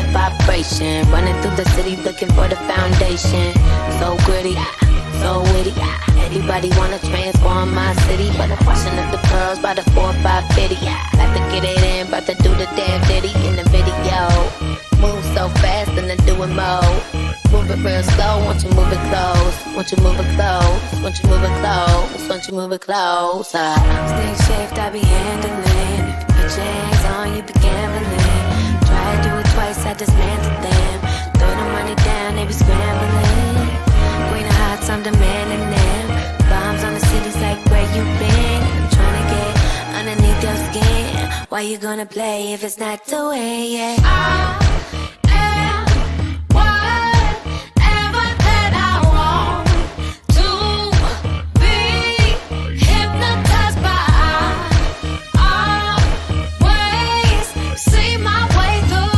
the vibration. Running through the city looking for the foundation. So gritty, so witty. Everybody wanna transform my city, but I'm washing up the pearls by the 4-5 50. About to get it in, about to do the damn ditty in the video. Move so fast and I do it more. Move it real slow, won't you move it close? Won't you move it close? Won't you move it close? Won't you move it closer? Stick shift, I be handling. If you put your hands on, you be gambling. Try to do it twice, I dismantle them. Throw the money down, they be scrambling. Queen of hearts, I'm demanding them. Bombs on the cities like where you been. I'm trying to get underneath your skin. Why you gonna play if it's not to win? Yeah. I am whatever that I want to be. Hypnotized by always see my way through.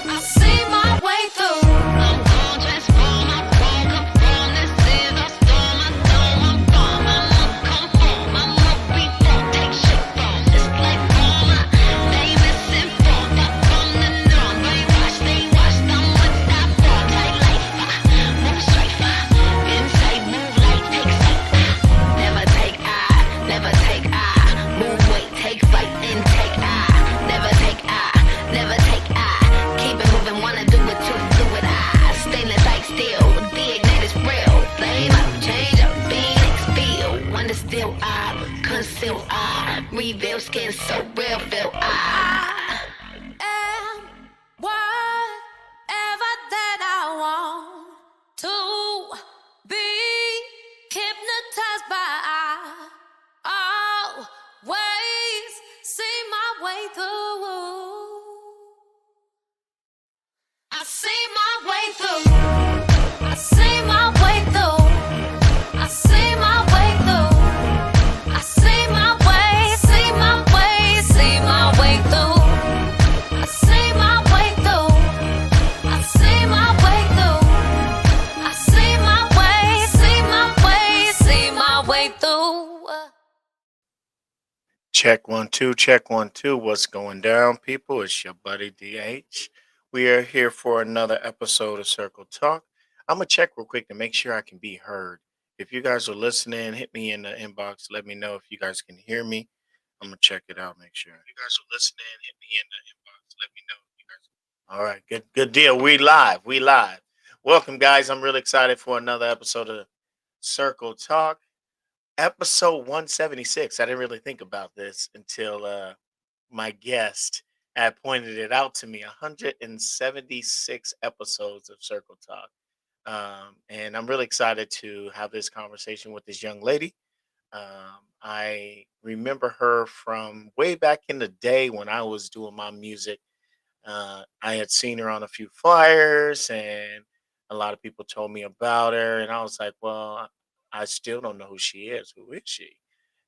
I see my way through. I'm gon' transform, I won't conform. This is a storm, I don't want form. I'ma conform, I'ma reform, take shape from. It's like karma, they misinformed. Up from the norm, brainwash, they washed, I'm with that form. Tight life, move straight, inside, move like take sight. Never take never take move, wait, take flight, intake never take never take keep it moving, wanna do it too fluid. Stainless like steel, the ignite is real. Flame up, change up, Phoenix feel. Wonder still conceal reveal skin so real, feel am whatever that I want to be. Hypnotized by always see my way through. I see my way through. I see my way through. I see my way through. I see my way, see my way, see my way through. I see my way through. I see my way through. I see my way, see my way, see my way through. Check 1 2, check 1 2. What's going down, people? It's your buddy DH. We are here for another episode of Circle Talk. I'm gonna check real quick to make sure I can be heard. If you guys are listening, hit me in the inbox. Let me know if you guys can hear me. I'm gonna check it out, make sure. If you guys are listening, hit me in the inbox. Let me know if you guys. All right, good deal. We live. Welcome, guys. I'm really excited for another episode of Circle Talk. Episode 176. I didn't really think about this until my guest had pointed it out to me. 176 episodes of Circle Talk. And I'm really excited to have this conversation with this young lady. I remember her from way back in the day when I was doing my music. I had seen her on a few flyers, and a lot of people told me about her. And I was like, well, I still don't know who she is. Who is she?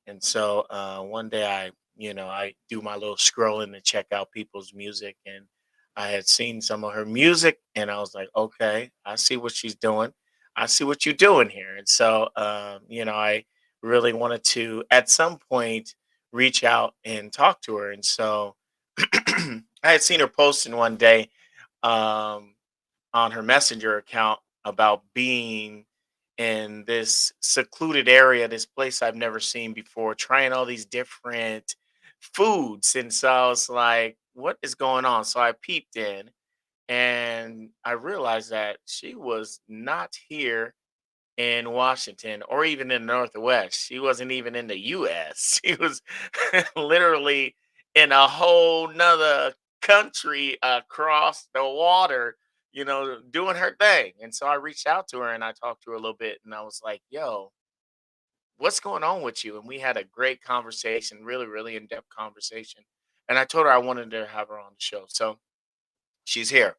And so one day I do my little scrolling to check out people's music, and I had seen some of her music, and I was like, okay, I see what she's doing. I see what you're doing here. And so, I really wanted to, at some point, reach out and talk to her. And so I had seen her posting one day um, on her Messenger account about being in this secluded area, this place I've never seen before, trying all these different foods. And so I was like, what is going on? So I peeped in and I realized that she was not here in Washington or even in the Northwest. She wasn't even in the US. She was literally in a whole nother country across the water, doing her thing. And so I reached out to her and I talked to her a little bit and I was like, yo, what's going on with you? And we had a great conversation, really, really in-depth conversation. And I told her I wanted to have her on the show. So she's here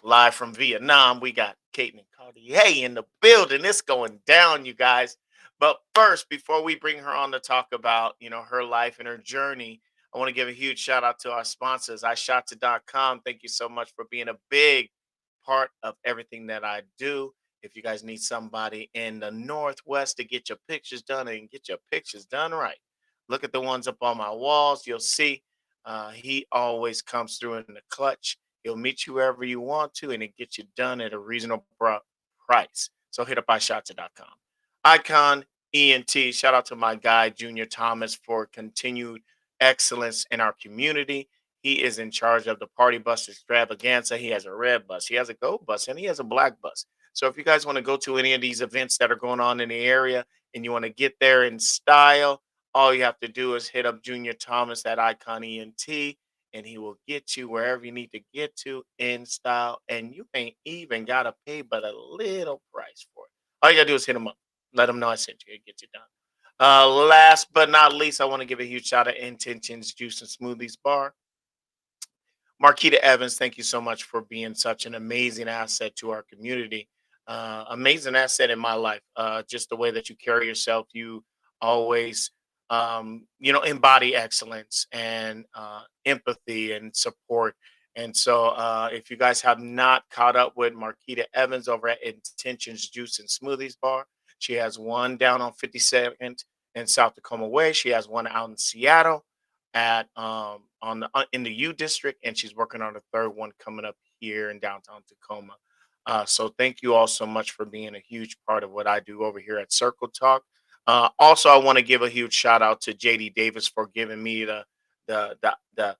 live from Vietnam. We got Caitlin Cardier in the building. It's going down, you guys. But first, before we bring her on to talk about, her life and her journey, I want to give a huge shout out to our sponsors, iShotto.com. Thank you so much for being a big part of everything that I do. If you guys need somebody in the Northwest to get your pictures done and get your pictures done right, look at the ones up on my walls. You'll see He always comes through in the clutch. He'll meet you wherever you want to, and it gets you done at a reasonable price. So hit up iShotza.com. Icon ENT. Shout out to my guy Junior Thomas for continued excellence in our community. He is in charge of the party bus extravaganza. He has a red bus, he has a gold bus, and he has a black bus. So if you guys want to go to any of these events that are going on in the area and you want to get there in style, all you have to do is hit up Junior Thomas at Icon ENT, and he will get you wherever you need to get to in style. And you ain't even got to pay but a little price for it. All you got to do is hit him up. Let him know I sent you. It gets you done. Last but not least, I want to give a huge shout out to Intentions Juice and Smoothies Bar. Marquita Evans, thank you so much for being such an amazing asset to our community. Amazing asset in my life. Just the way that you carry yourself, you always, embody excellence and empathy and support. And so, if you guys have not caught up with Marquita Evans over at Intentions Juice and Smoothies Bar, she has one down on 52nd in South Tacoma Way. She has one out in Seattle at on the in the U district, and she's working on a third one coming up here in downtown Tacoma. So thank you all so much for being a huge part of what I do over here at Circle Talk. Also, I want to give a huge shout out to JD Davis for giving me the the the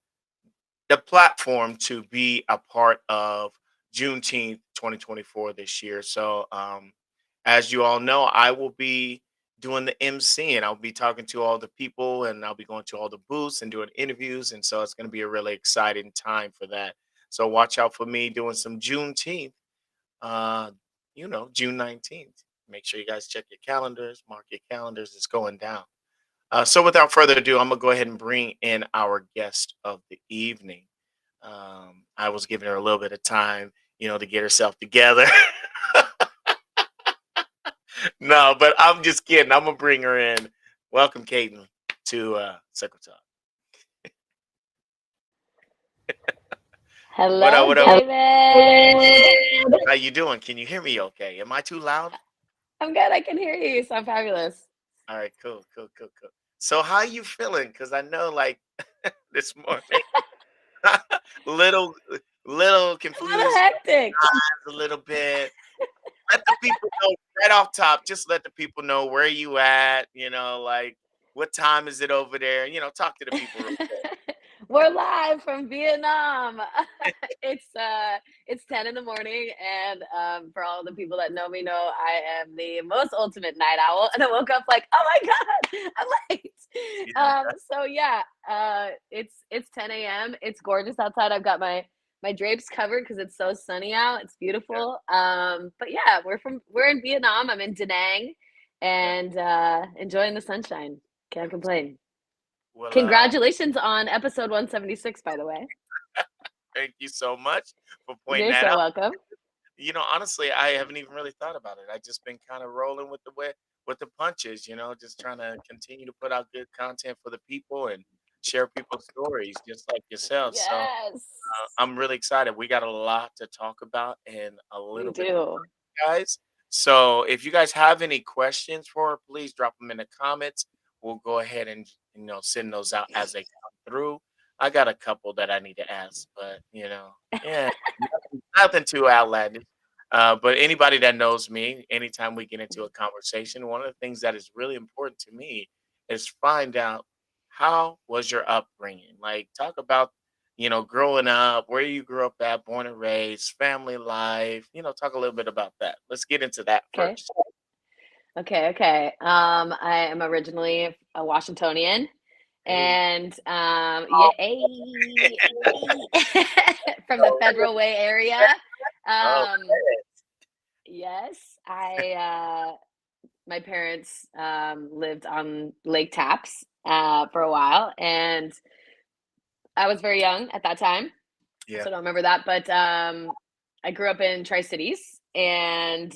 the platform to be a part of Juneteenth 2024 this year. So, as you all know, I will be doing the MC and I'll be talking to all the people and I'll be going to all the booths and doing interviews. And so it's going to be a really exciting time for that. So, watch out for me doing some Juneteenth, uh, June 19th. Make sure you guys check your calendars, mark your calendars. It's going down. So without further ado, I'm gonna go ahead and bring in our guest of the evening. I was giving her a little bit of time, to get herself together. No, but I'm just kidding. I'm gonna bring her in. Welcome, Caitlin, to Circle Talk. What up? Hello, What up? David. How you doing? Can you hear me? Okay? Am I too loud? I'm good. I can hear you. You sound fabulous. All right, cool, cool, cool, cool. So how you feeling? Because I know, like, this morning, little, little A little confused, hectic. a little bit. Let the people know right off top. Just let the people know where you at. Like what time is it over there? Talk to the people real quick. We're live from Vietnam. It's 10 in the morning, and for all the people that know me, know I am the most ultimate night owl. And I woke up like, oh my god, I'm late. Yeah, So yeah, it's 10 a.m. It's gorgeous outside. I've got my drapes covered because it's so sunny out. It's yeah, beautiful. But yeah, we're in Vietnam. I'm in Da Nang, yeah. and enjoying the sunshine. Can't complain. Well, Congratulations on episode 176, by the way. thank you so much for pointing You're that so out. welcome. Honestly, I haven't even really thought about it. I just been kind of rolling with the punches. Just trying to continue to put out good content for the people and share people's stories, just like yourself. So Yes, I'm really excited. We got a lot to talk about and a we little bit, do. guys. So if you guys have any questions for her, please drop them in the comments. We'll go ahead and send those out as they come through. I got a couple that I need to ask, but yeah, nothing too outlandish. But anybody that knows me, anytime we get into a conversation, one of the things that is really important to me is find out how was your upbringing. Like talk about growing up, where you grew up at, born and raised, family life. Talk a little bit about that. Let's get into that Okay. first. Okay. I am originally a Washingtonian, Hey. and from the Federal Way area. Oh, Um, yes, my parents lived on Lake Tapps for a while, and I was very young at that time, yeah, so I don't remember that. But I grew up in Tri Cities, and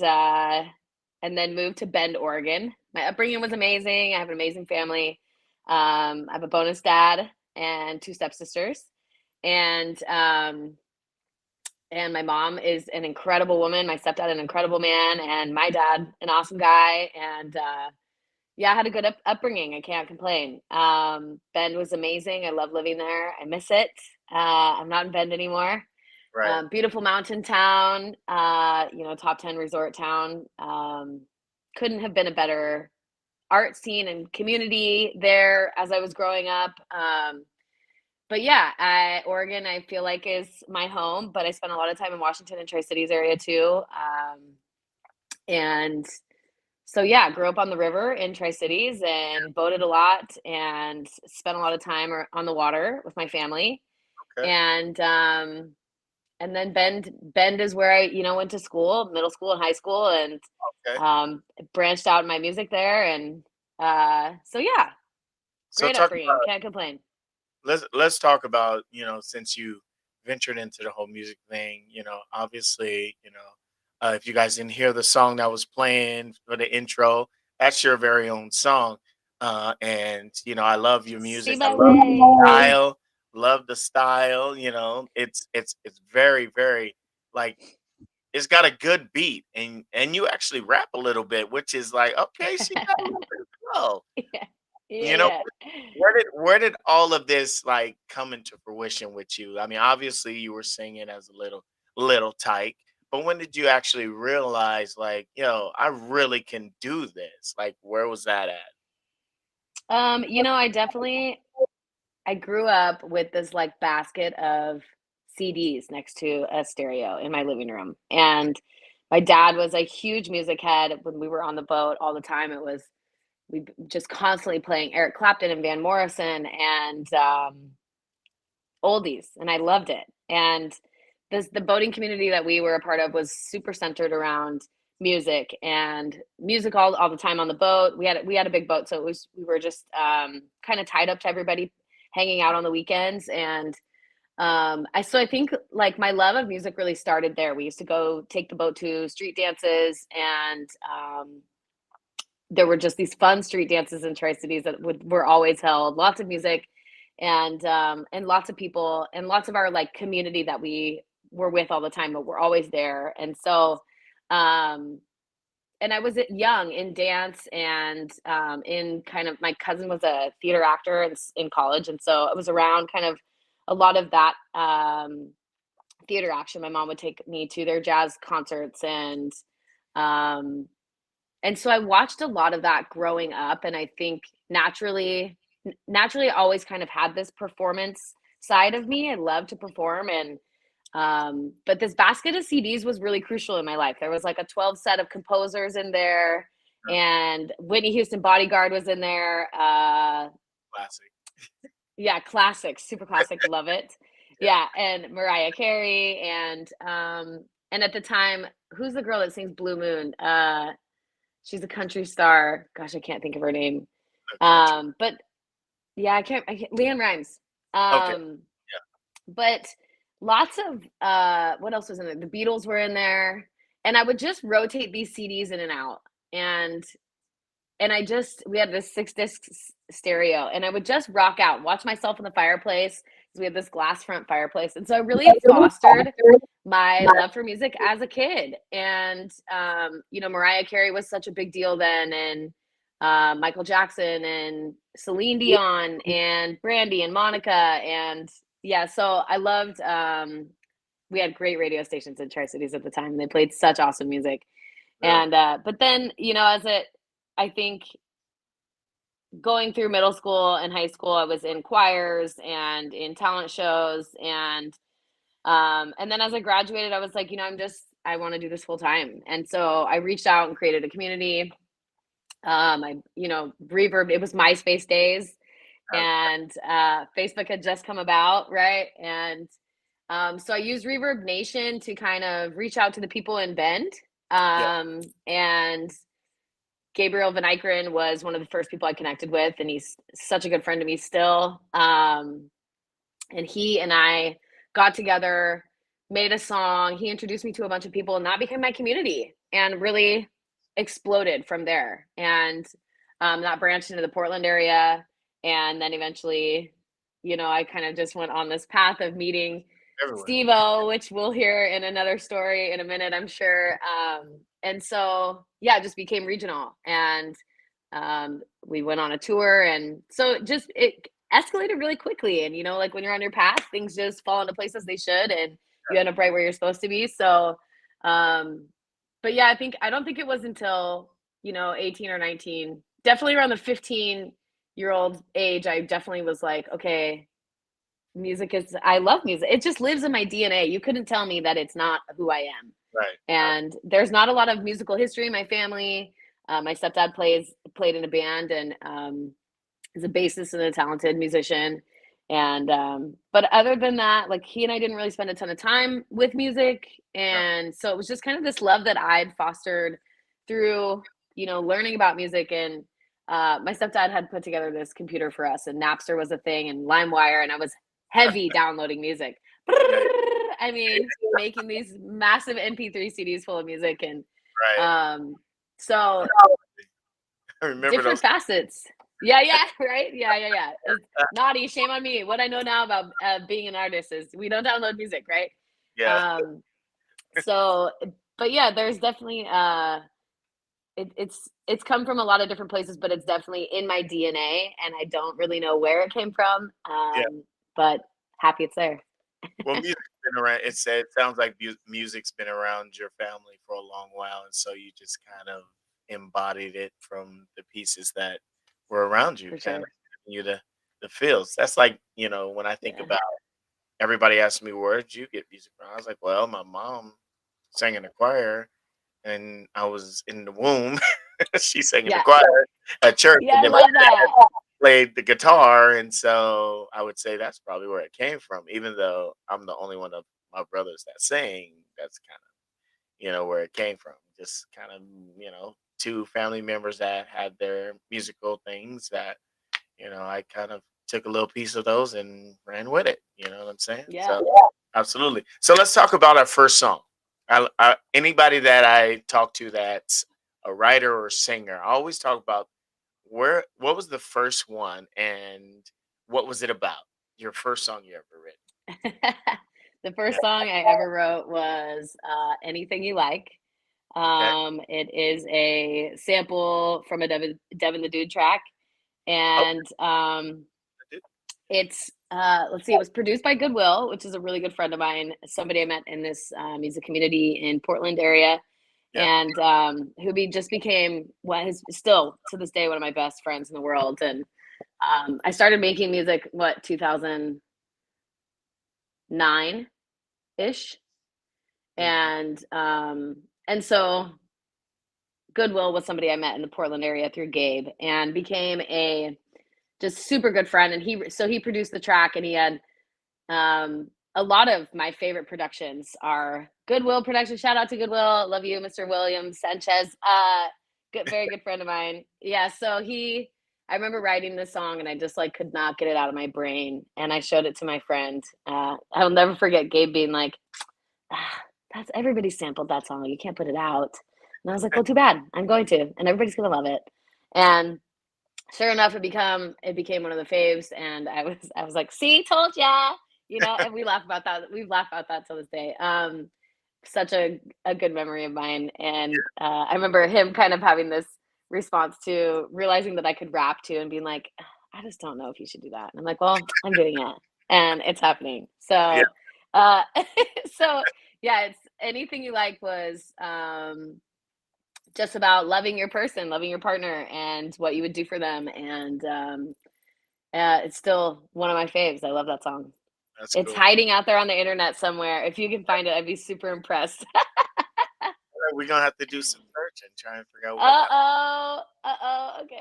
then moved to Bend, Oregon. My upbringing was amazing. I have an amazing family. I have a bonus dad and two stepsisters, and and my mom is an incredible woman. My stepdad, an incredible man, and my dad, an awesome guy. And Yeah, I had a good upbringing. I can't complain. Bend was amazing. I love living there. I miss it. I'm not in Bend anymore. Right. Beautiful mountain town, top 10 resort town. Couldn't have been a better art scene and community there as I was growing up. But yeah, Oregon, I feel like is my home, but I spent a lot of time in Washington and Tri-Cities area too. And so yeah, grew up on the river in Tri-Cities and boated a lot and spent a lot of time on the water with my family. Okay. And then Bend is where I, went to school, middle school and high school, and Okay. branched out in my music there. And so yeah, So great talk upbringing. about Can't complain. let's talk about, since you ventured into the whole music thing, obviously, if you guys didn't hear the song that was playing for the intro, that's your very own song. And I love your See music. I my love the way. style. Love the style. It's very, very, like, it's got a good beat, and you actually rap a little bit, which is like, okay, she got a little bit of flow. Yeah, You know, yeah. where did all of this like come into fruition with you? I mean, obviously you were singing as a little tyke, but when did you actually realize, like, I really can do this? Like, where was that at? I grew up with this like basket of CDs next to a stereo in my living room. And my dad was a huge music head. When we were on the boat all the time, we just constantly playing Eric Clapton and Van Morrison and oldies, and I loved it. And the boating community that we were a part of was super centered around music and music all the time on the boat. We had a big boat, so we were just kind of tied up to everybody hanging out on the weekends. And I think like my love of music really started there. We used to go take the boat to street dances, and there were just these fun street dances in Tri-Cities that were always held. Lots of music, and lots of people, and lots of our like community that we were with all the time, but we're always there. And so, and I was young in dance, and in kind of, my cousin was a theater actor in college, and so I was around kind of a lot of that theater action. My mom would take me to their jazz concerts, um, and so I watched a lot of that growing up, and I think naturally I always kind of had this performance side of me. I love to perform, and but this basket of CDs was really crucial in my life. There was like a 12 set of composers in there, Yeah, and Whitney Houston Bodyguard was in there. classic. Yeah, classic, super classic, love it. Yeah. Yeah, and Mariah Carey, and at the time, who's the girl that sings Blue Moon? She's a country star. Gosh, I can't think of her name. The country. But yeah, I can't Leanne Rhymes. Okay. Um, but lots of what else was in there? The Beatles were in there, and I would just rotate these CDs in and out. And we had this 6 disc stereo, and I would just rock out, watch myself in the fireplace, because we had this glass front fireplace. And so I really fostered my love for music as a kid. And Mariah Carey was such a big deal then, and Michael Jackson and Celine Dion and Brandy and Monica. And yeah, so I loved, we had great radio stations in Tri-Cities at the time, and they played such awesome music. Really? And but then, I think going through middle school and high school, I was in choirs and in talent shows, and then as I graduated, I was like, I want to do this full time. And so I reached out and created a community. Reverb, it was MySpace days, Okay. and Facebook had just come about, right? And so I used Reverb Nation to kind of reach out to the people in Bend. Yeah. And Gabriel Van Eikeren was one of the first people I connected with, and he's such a good friend to me still. And he and I got together, made a song. He introduced me to a bunch of people, and that became my community, and really exploded from there. And that branched into the Portland area, and then eventually, I kind of just went on this path of meeting Everywhere. Steve-O, which we'll hear in another story in a minute, I'm sure. And so, yeah, it just became regional. And we went on a tour, and so it escalated really quickly. And like when you're on your path, things just fall into place as they should, and you end up right where you're supposed to be. So, um, but yeah, I don't think it was until 18 or 19, definitely around the 15-year-old age, I definitely was like, okay, I love music. It just lives in my DNA. You couldn't tell me that it's not who I am. Right. And there's not a lot of musical history in my family. My stepdad played in a band, and is a bassist and a talented musician. And but other than that, like, he and I didn't really spend a ton of time with music, Yeah. and so it was just kind of this love that I'd fostered through learning about music. And my stepdad had put together this computer for us, and Napster was a thing, and LimeWire, and I was heavy downloading music. Yeah. I mean, making these massive MP3 CDs full of music. And Right. so I remember different those. facets. Yeah, yeah, right. Yeah. It's naughty. Shame on me. What I know now about being an artist is we don't download music, right? Yeah. Um, so, but yeah, there's definitely it's come from a lot of different places, but it's definitely in my DNA, and I don't really know where it came from. Yeah. But happy it's there. Well, music's been around. It sounds like music's been around your family for a long while, and so you just kind of embodied it from the pieces that were around you, For kind of sure. giving you the feels. That's like, when I think Yeah. about, everybody asks me, where'd you get music from? I was like, well, my mom sang in the choir, and I was in the womb. She sang in the Yeah. choir at church, Yeah, and I then my love that. played the guitar, and so I would say that's probably where it came from. Even though I'm the only one of my brothers that sing, that's kind of where it came from. Just kind of two family members that had their musical things that I kind of took a little piece of those and ran with it. You know what I'm saying? Yeah. So absolutely. So let's talk about our first song. Anybody that I talk to that's a writer or singer, I always talk about what was the first one and what was it about? Your first song you ever written. The first song I ever wrote was Anything You Like. Okay. It is a sample from a Devin the Dude track. Oh, And did- it's, let's see, it was produced by Goodwill, which is a really good friend of mine, somebody I met in this music community in Portland area. yeah. And who just became what is still to this day one of my best friends in the world. And I started making music, 2009 ish. Mhm. And so Goodwill was somebody I met in the Portland area through Gabe, and became a just super good friend. And he produced the track, and he had a lot of my favorite productions are Goodwill productions. Shout out to Goodwill. Love you, Mr. William Sanchez. Very good friend of mine. Yeah. So I remember writing this song, and I just like could not get it out of my brain. And I showed it to my friend. I'll never forget Gabe being like, ah, that's everybody sampled that song. You can't put it out. And I was like, well, too bad. I'm going to, and everybody's gonna love it. And sure enough, it became one of the faves. And I was like, see, told ya. And we laugh about that. We've laughed about that till this day. Such a good memory of mine. And I remember him kind of having this response to realizing that I could rap too, and being like, I just don't know if you should do that. And I'm like, well, I'm doing it, and it's happening. Yeah. So, so yeah, it's Anything You Like was just about loving your person, loving your partner, and what you would do for them. And it's still one of my faves. I love that song. That's It's cool. hiding out there on the internet somewhere. If you can find it, I'd be super impressed. We're gonna have to do some search and try and figure out what happened. Uh-oh. Uh-oh. Oh, Okay.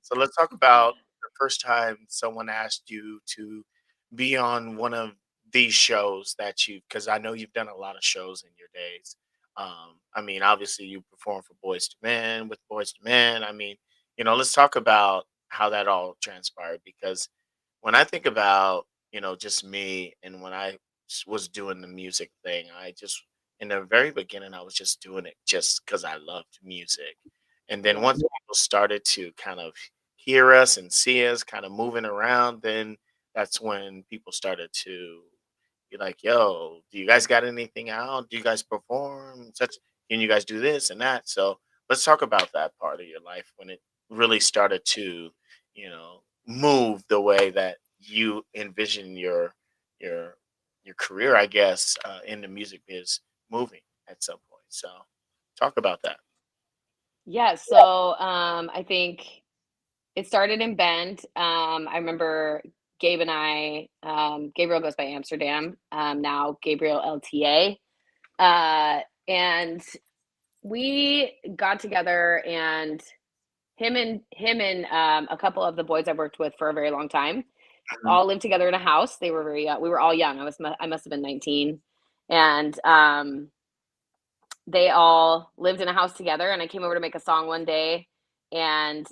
so let's talk about the first time someone asked you to be on one of these shows that because I know you've done a lot of shows in your days. I mean, obviously you perform for Boys to Men with Boys to Men. I mean, let's talk about how that all transpired, because when I think about, just me, and when I was doing the music thing, in the very beginning, I was just doing it just because I loved music. And then Yeah. once people started to kind of hear us and see us kind of moving around, then that's when people started to be like, yo, do you guys got anything out? Do you guys perform? Can you guys do this and that? So Let's talk about that part of your life when it really started to, move the way that you envision your your career, I guess, in the music biz moving at some point. So, talk about that. Yeah, so I think it started in Bend. I remember Gabe and I, Gabriel goes by Amsterdam, now Gabriel LTA. And we got together, and him and a couple of the boys I worked with for a very long time Mhm. all lived together in a house. They were very we were all young. I must have been 19. And they all lived in a house together, and I came over to make a song one day. And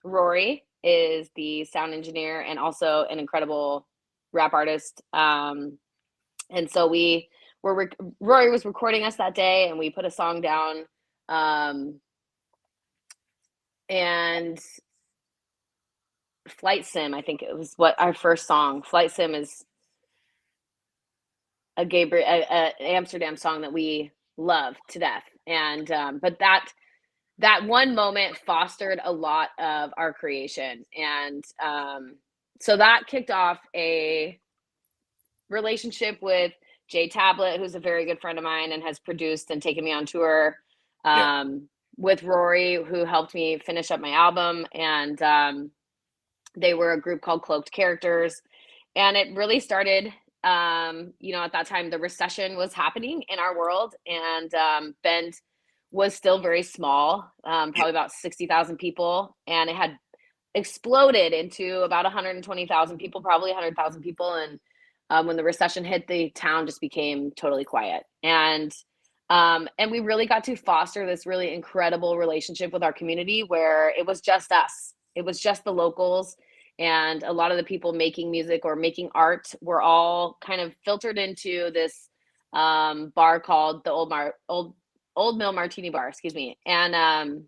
Rory is the sound engineer and also an incredible rap artist. And so Rory was recording us that day, and we put a song down. And Flight Sim, I think it was what our first song. Flight Sim is a Amsterdam song that we love to death. And but that one moment fostered a lot of our creation. And so that kicked off a relationship with Jay Tablet, who's a very good friend of mine and has produced and taken me on tour, Yeah. with Rory, who helped me finish up my album. And they were a group called Cloaked Characters. And it really started, at that time, the recession was happening in our world. And Bend was still very small, Yeah. probably about 60,000 people. And it had exploded into about 120,000 people, probably 100,000 people. And when the recession hit, the town just became totally quiet. And we really got to foster this really incredible relationship with our community, where it was just us. It was just the locals, and a lot of the people making music or making art were all kind of filtered into this bar called the Old Mill Martini Bar, excuse me, and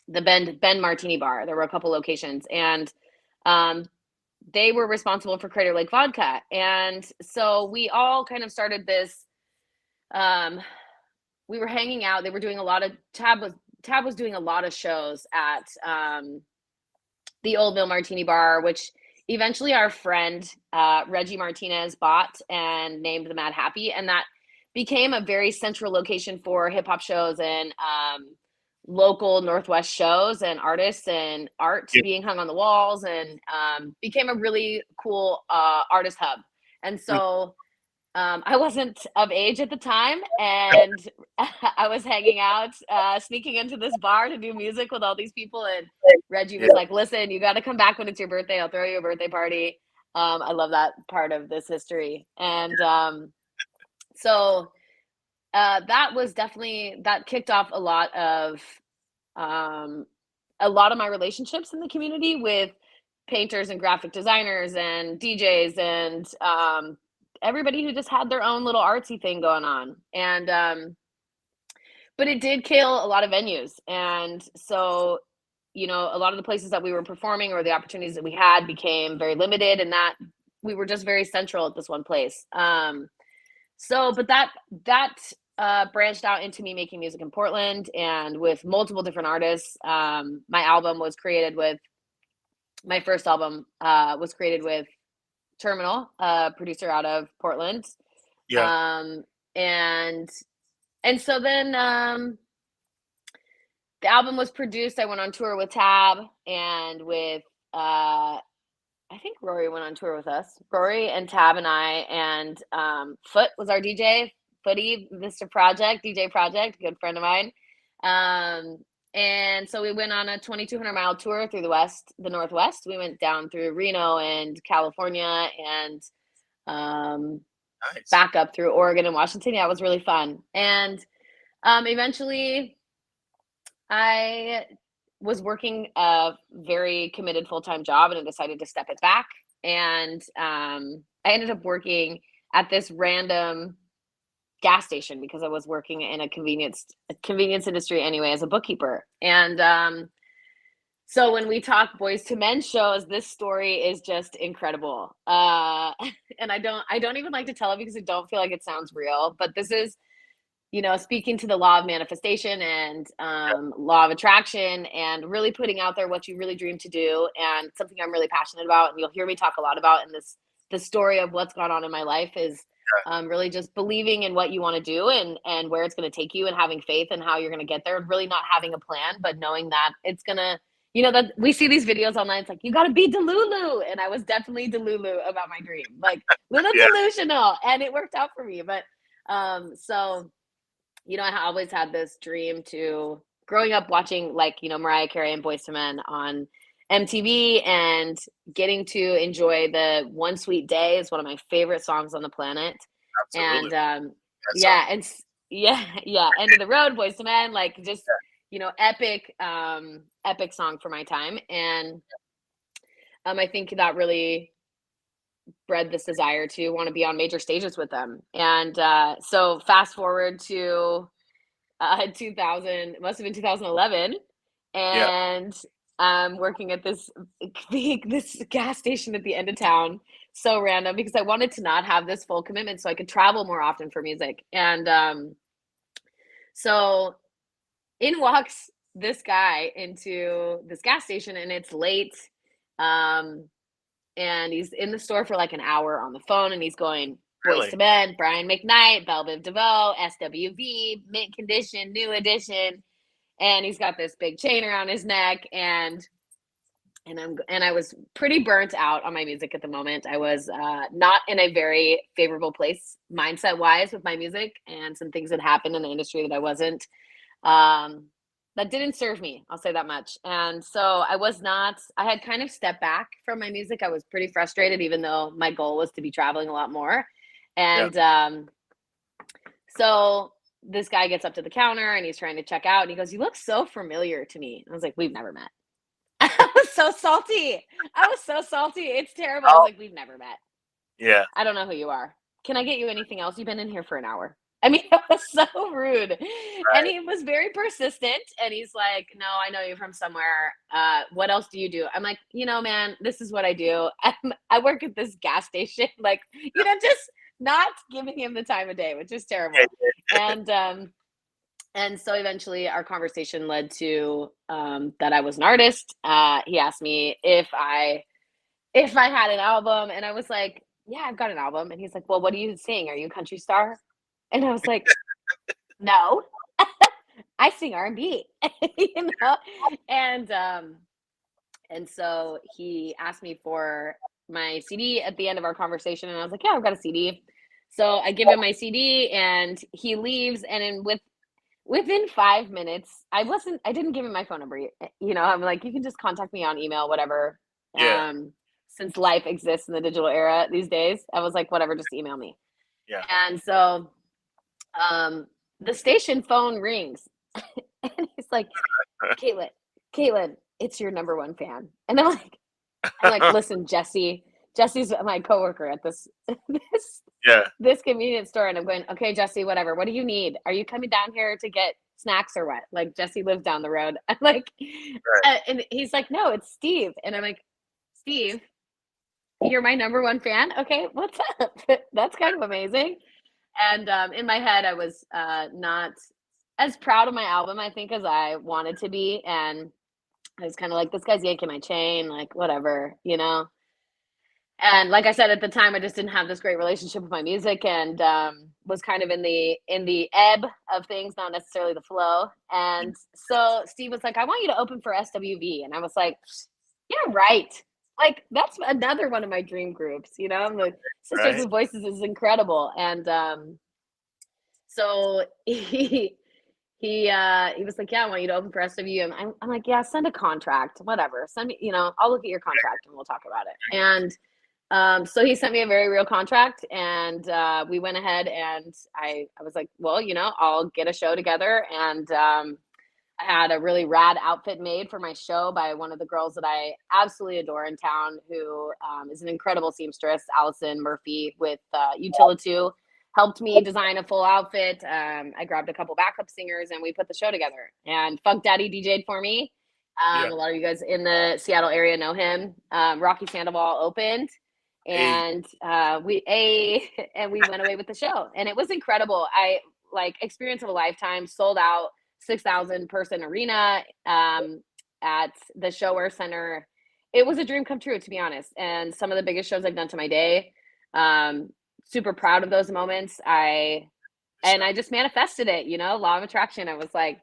the Bend Martini Bar. There were a couple locations, and um, they were responsible for Crater Lake Vodka. And so we all kind of started this. Um, we were hanging out. They were doing a lot of Tab was doing a lot of shows at the Old Mill Martini Bar, which eventually our friend Reggie Martinez bought and named the Mad Happy, and that became a very central location for hip hop shows and local Northwest shows and artists and art Yeah. being hung on the walls, and became a really cool artist hub. And Mm. so I wasn't of age at the time, and I was hanging out, sneaking into this bar to do music with all these people. And Reggie Yeah. was like, "Listen, you got to come back when it's your birthday. I'll throw you a birthday party." I love that part of this history. And so that was definitely that kicked off um, a lot of my relationships in the community with painters and graphic designers and DJs and everybody who just had their own little artsy thing going on. And but it did kill a lot of venues. And so, a lot of the places that we were performing or the opportunities that we had became very limited, and that we were just very central at this one place. But that branched out into me making music in Portland and with multiple different artists. My first album was created with Terminal, a producer out of Portland. Yeah. Um, and and so then the album was produced. I went on tour with Tab and with I think Rory went on tour with us. Rory and Tab and I, and Foot was our DJ. Footy, Mr. Project, DJ Project, good friend of mine. And so we went on a 2,200-mile tour through the Northwest. We went down through Reno and California, and Nice. back up through Oregon and Washington. Yeah, it was really fun. And eventually, I was working a very committed full-time job, and I decided to step it back. And I ended up working at this random gas station because I was working in a convenience industry anyway as a bookkeeper. And so when we talk Boys to Men shows, this story is just incredible. And I don't even like to tell it because I don't feel like it sounds real, but this is speaking to the law of manifestation and law of attraction, and really putting out there what you really dream to do, and something I'm really passionate about. And you'll hear me talk a lot about in the story of what's gone on in my life is really just believing in what you want to do and where it's going to take you, and having faith in how you're going to get there, and really not having a plan, but knowing that it's going to, that we see these videos online. It's like, you got to be Delulu. And I was definitely Delulu about my dream, like little delusional, and it worked out for me. But so I always had this dream to, growing up watching Mariah Carey and Boyz II Men on MTV, and getting to enjoy the One Sweet Day is one of my favorite songs on the planet. Absolutely. And End of the Road, Boyz II Men, just epic song for my time. And I think that really bred this desire to want to be on major stages with them. And so fast forward to 2000, must have been 2011, and I'm working at this gas station at the end of town. So random, because I wanted to not have this full commitment so I could travel more often for music. And so in walks this guy into this gas station, and it's late. And he's in the store for like an hour on the phone, and he's going, Boyz II Men, Brian McKnight, Belle Biv DeVoe, SWV, Mint Condition, New Edition. And he's got this big chain around his neck, and I was pretty burnt out on my music at the moment. I was not in a very favorable place mindset wise with my music, and some things had happened in the industry that I wasn't, that didn't serve me. I'll say that much. And so I had kind of stepped back from my music. I was pretty frustrated, even though my goal was to be traveling a lot more. And so this guy gets up to the counter, and he's trying to check out, and he goes, "You look so familiar to me." I was like, "We've never met." I was so salty. It's terrible. I was like, "We've never met. Yeah. I don't know who you are. Can I get you anything else? You've been in here for an hour." I mean, it was so rude. Right. And he was very persistent, and he's like, "No, I know you from somewhere. What else do you do?" I'm like, "Man, this is what I do. I work at this gas station." Like, just not giving him the time of day, which is terrible. And so eventually our conversation led to that I was an artist. He asked me if I had an album, and I was like, "Yeah, I've got an album." And he's like, "Well, what do you sing? Are you a country star?" And I was like, "No, I sing R&B." And so he asked me for my CD at the end of our conversation, and I was like, "Yeah, I've got a CD." So I give him my CD, and he leaves. And within 5 minutes, I didn't give him my phone number. I'm like, "You can just contact me on email, whatever." Yeah. Since life exists in the digital era these days, I was like, "Whatever, just email me." Yeah. And so the station phone rings, and he's like, Caitlin, it's your number one fan. And I'm like, "Listen, Jesse's my coworker at this convenience store." And I'm going, "Okay, Jesse, whatever. What do you need? Are you coming down here to get snacks or what?" Like, Jesse lives down the road. I'm like, and he's like, "No, it's Steve." And I'm like, "Steve, you're my number one fan? Okay, what's up?" That's kind of amazing. And in my head, I was not as proud of my album, I think, as I wanted to be. And I was kind of like, "This guy's yanking my chain, like, whatever, And like I said, at the time, I just didn't have this great relationship with my music, and was kind of in the ebb of things, not necessarily the flow. And so Steve was like, "I want you to open for SWV." And I was like, "Yeah, right. Like, that's another one of my dream groups, I'm like, Sisters with Voices is incredible." And so he was like, "Yeah, I want you to open for SW." And I'm like, "Yeah, send a contract, whatever. Send me, I'll look at your contract and we'll talk about it." And so he sent me a very real contract, and we went ahead, and I was like, "Well, I'll get a show together." And I had a really rad outfit made for my show by one of the girls that I absolutely adore in town, who is an incredible seamstress, Allison Murphy with Utility. Helped me design a full outfit. I grabbed a couple backup singers, and we put the show together. And Funk Daddy DJ'd for me. A lot of you guys in the Seattle area know him. Rocky Sandoval opened, and we went away with the show, and it was incredible. like experience of a lifetime. Sold out 6,000 person arena at the Showwear Center. It was a dream come true, to be honest, and some of the biggest shows I've done to my day. Super proud of those moments. I just manifested it, law of attraction. I was like,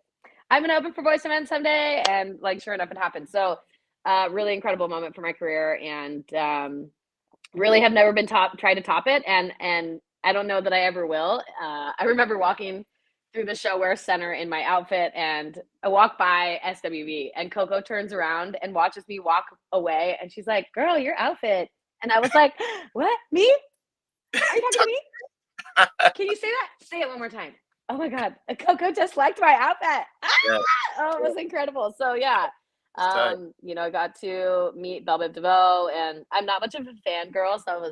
I'm gonna open for Boyz II Men someday, and like sure enough, it happened. So, really incredible moment for my career, and really have never been tried to top it, and I don't know that I ever will. I remember walking through the Showwear Center in my outfit, and I walk by SWV, and Coco turns around and watches me walk away, and she's like, "Girl, your outfit," and I was like, "What? Me? Are you talking to me? Can you say that? Say it one more time." Oh my God, Coco just liked my outfit. Yeah. Oh, it was incredible. So yeah, Tight. I got to meet Belle Biv DeVoe, and I'm not much of a fangirl, so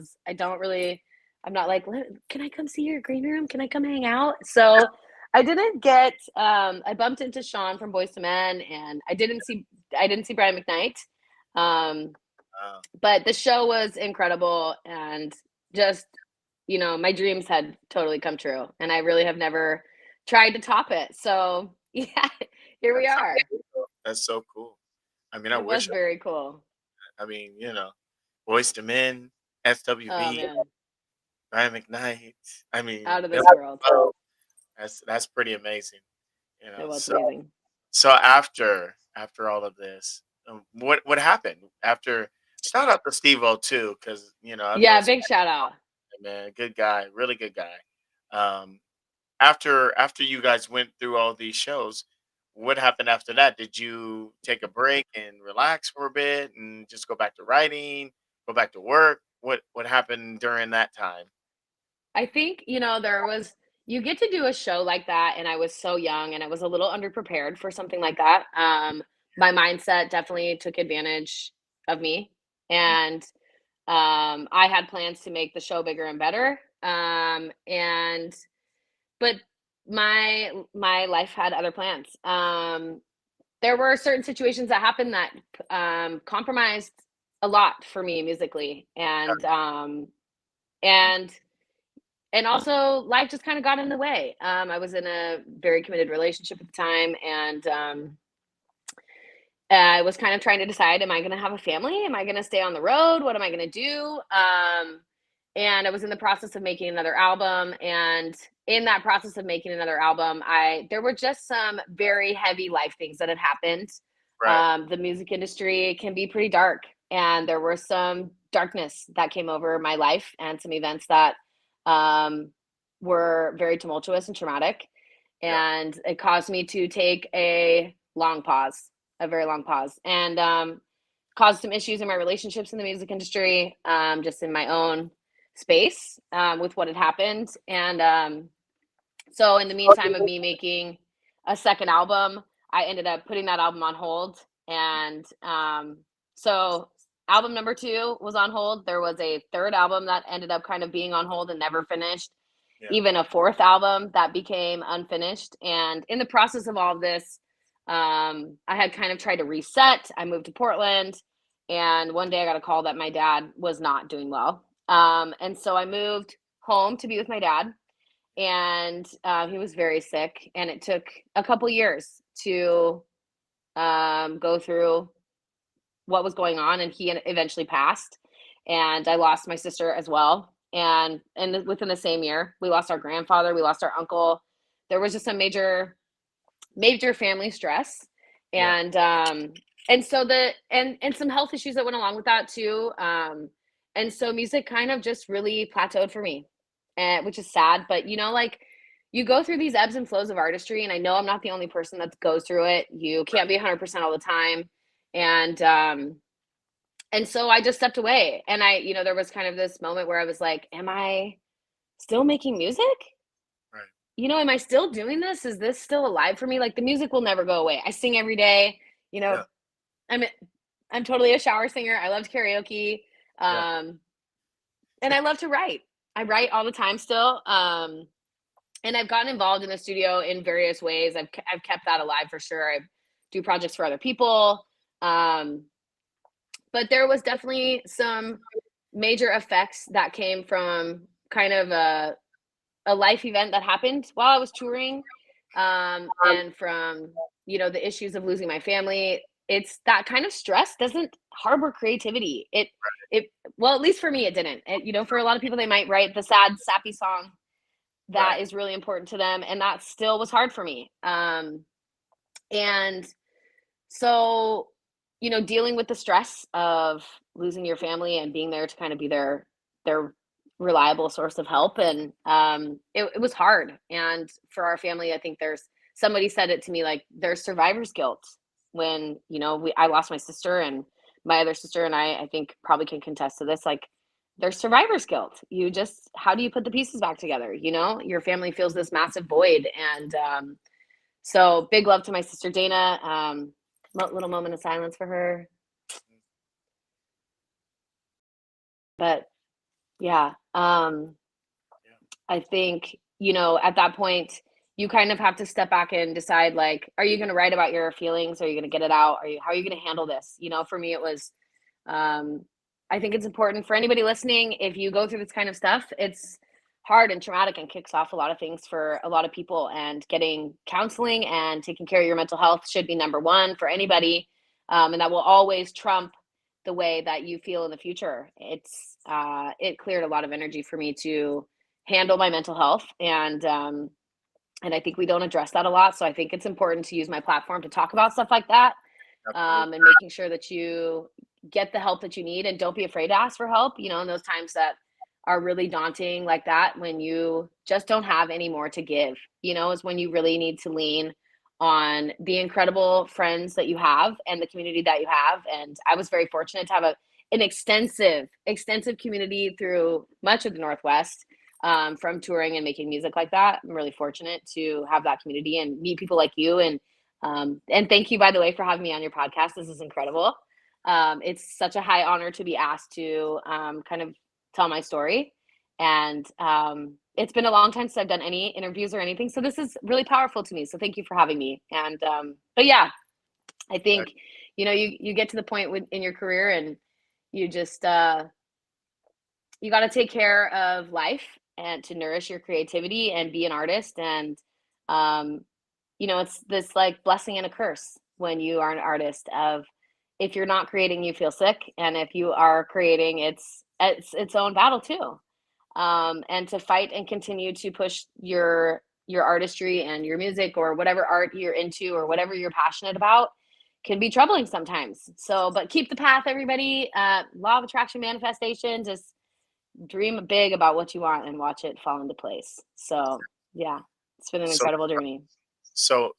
I'm not like, can I come see your green room? Can I come hang out? So I didn't get, I bumped into Sean from Boyz II Men, and I didn't see Brian McKnight. Wow. But the show was incredible, and just, my dreams had totally come true, and I really have never tried to top it. So yeah, here we That's are. that's so cool. I mean, I It was wish. very cool. I mean, Boyz II Men, Oh SWV, man, Brian McKnight. I mean, out of this Bill world. DeVoe, that's pretty amazing. It was So amazing. after all of this, what happened after? Shout out to Steve-O too, because I've Yeah, known big shout out. man, good guy, really good guy. Um, after you guys went through all these shows, what happened after that? Did you take a break and relax for a bit and just go back to writing, go back to work? What happened during that time? I think, you get to do a show like that, and I was so young, and I was a little underprepared for something like that. My mindset definitely took advantage of me, Mm. and I had plans to make the show bigger and better. But my life had other plans. There were certain situations that happened that compromised a lot for me musically, and also life just kind of got in the way. I was in a very committed relationship at the time, and I was kind of trying to decide, am I going to have a family? Am I going to stay on the road? What am I going to do? And I was in the process of making another album, and in that process of making another album, there were just some very heavy life things that had happened. Right. The music industry can be pretty dark, and there were some darkness that came over my life, and some events that were very tumultuous and traumatic, Yeah. and it caused me to take a very long pause, and caused some issues in my relationships in the music industry, just in my own space, with what had happened. And so in the meantime of me making a second album, I ended up putting that album on hold. And so album number 2 was on hold. There was a third album that ended up kind of being on hold and never finished. Yeah. Even a fourth album that became unfinished. And in the process of all of this, I had kind of tried to reset. I moved to Portland, and one day I got a call that my dad was not doing well. And so I moved home to be with my dad, and he was very sick, and it took a couple years to go through what was going on, and he eventually passed, and I lost my sister as well. And within the same year, we lost our grandfather, we lost our uncle. There was just some major family stress, Yeah. and so and some health issues that went along with that too. And so music kind of just really plateaued for me, and which is sad. But like, you go through these ebbs and flows of artistry, and I know I'm not the only person that goes through it. You can't be 100% all the time, and so I just stepped away, and there was kind of this moment where I was like, am I still making music? Right. Am I still doing this? Is this still alive for me? Like, the music will never go away. I sing every day. Yeah. I'm totally a shower singer. I loved karaoke. Yeah. And I love to write. I write all the time still. And I've gotten involved in the studio in various ways. I've kept that alive for sure. I do projects for other people. But there was definitely some major effects that came from kind of a life event that happened while I was touring, and from, you know, the issues of losing my family. It's that kind of stress doesn't harbor creativity. It well, at least for me, it didn't. You know, for a lot of people, they might write the sad, sappy song that Right. is really important to them, and that still was hard for me. And so, you know, dealing with the stress of losing your family and being there to kind of be their reliable source of help, and it was hard. And for our family, I think there's somebody said it to me, like, there's survivor's guilt when, you know, I lost my sister, and my other sister and I think probably can contest to this. Like, there's survivor's guilt. You just, how do you put the pieces back together? You know, your family feels this massive void, and so big love to my sister Dana. Little moment of silence for her. But yeah, Yeah. I think, you know, at that point, you kind of have to step back and decide, like, are you going to write about your feelings? Are you going to get it out? How are you going to handle this? You know, for me, it was, um, I think it's important for anybody listening. If you go through this kind of stuff, it's hard and traumatic and kicks off a lot of things for a lot of people. And getting counseling and taking care of your mental health should be number one for anybody. And that will always trump the way that you feel in the future. It cleared a lot of energy for me to handle my mental health, and I think we don't address that a lot. So I think it's important to use my platform to talk about stuff like that, Absolutely. and making sure that you get the help that you need, and don't be afraid to ask for help. You know, in those times that are really daunting like that, when you just don't have any more to give, you know, is when you really need to lean on the incredible friends that you have and the community that you have. And I was very fortunate to have an extensive community through much of the Northwest, from touring and making music like that. I'm really fortunate to have that community and meet people like you. And thank you, by the way, for having me on your podcast. This is incredible. It's such a high honor to be asked to kind of tell my story. And it's been a long time since I've done any interviews or anything. So this is really powerful to me. So thank you for having me. And but yeah, I think, you know, you get to the point in your career, and you just you got to take care of life and to nourish your creativity and be an artist. And um you know, it's this like blessing and a curse when you are an artist. Of, if you're not creating, you feel sick, and if you are creating, it's its own battle too. And to fight and continue to push your artistry and your music, or whatever art you're into, or whatever you're passionate about, can be troubling sometimes. So, but keep the path, everybody. Law of attraction, manifestation. Just dream big about what you want and watch it fall into place. So yeah, it's been an So incredible journey. so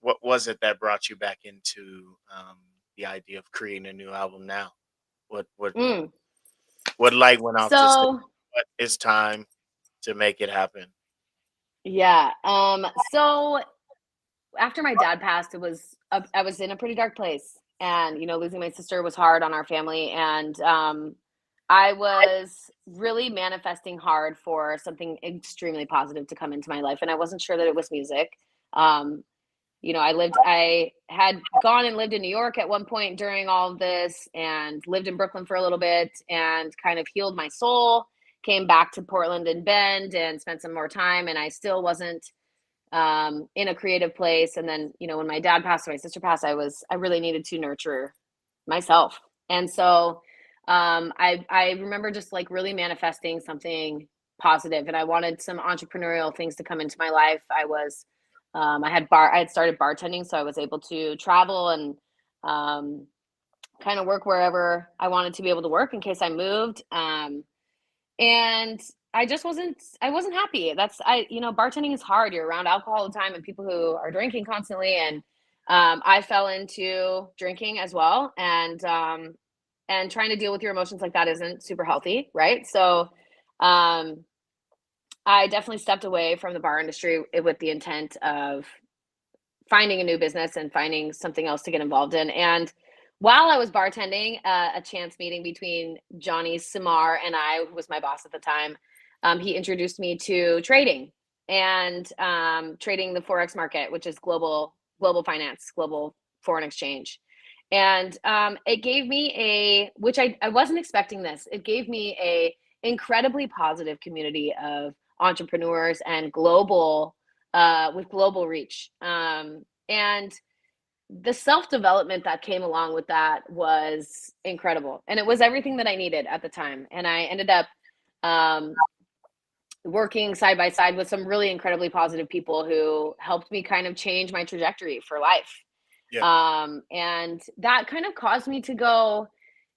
what was it that brought you back into the idea of creating a new album now? What what Mm. what light went off to say So what it's time to make it happen? yeah, so after my dad passed, I was in a pretty dark place, and, you know, losing my sister was hard on our family. And I was really manifesting hard for something extremely positive to come into my life, and I wasn't sure that it was music. Um, you know, I had gone and lived in New York at one point during all of this, and lived in Brooklyn for a little bit, and kind of healed my soul. Came back to Portland and Bend and spent some more time, and I still wasn't in a creative place. And then, you know, when my dad passed, my sister passed, I really needed to nurture myself. And so I remember just like really manifesting something positive, and I wanted some entrepreneurial things to come into my life. I had started bartending, so I was able to travel and um, kind of work wherever I wanted to be able to work in case I moved. And I wasn't happy. You know, bartending is hard. You're around alcohol all the time and people who are drinking constantly. And I fell into drinking as well. And trying to deal with your emotions like that isn't super healthy, right? So um, I definitely stepped away from the bar industry with the intent of finding a new business and finding something else to get involved in. And while I was bartending, a chance meeting between Johnny Samar and I, who was my boss at the time, he introduced me to trading, and trading the forex market, which is global finance, global foreign exchange. And it gave me which I wasn't expecting this. It gave me a incredibly positive community of entrepreneurs and global with global reach. And the self-development that came along with that was incredible, and it was everything that I needed at the time. And I ended up um, working side by side with some really incredibly positive people who helped me kind of change my trajectory for life. Yeah. And that kind of caused me to go,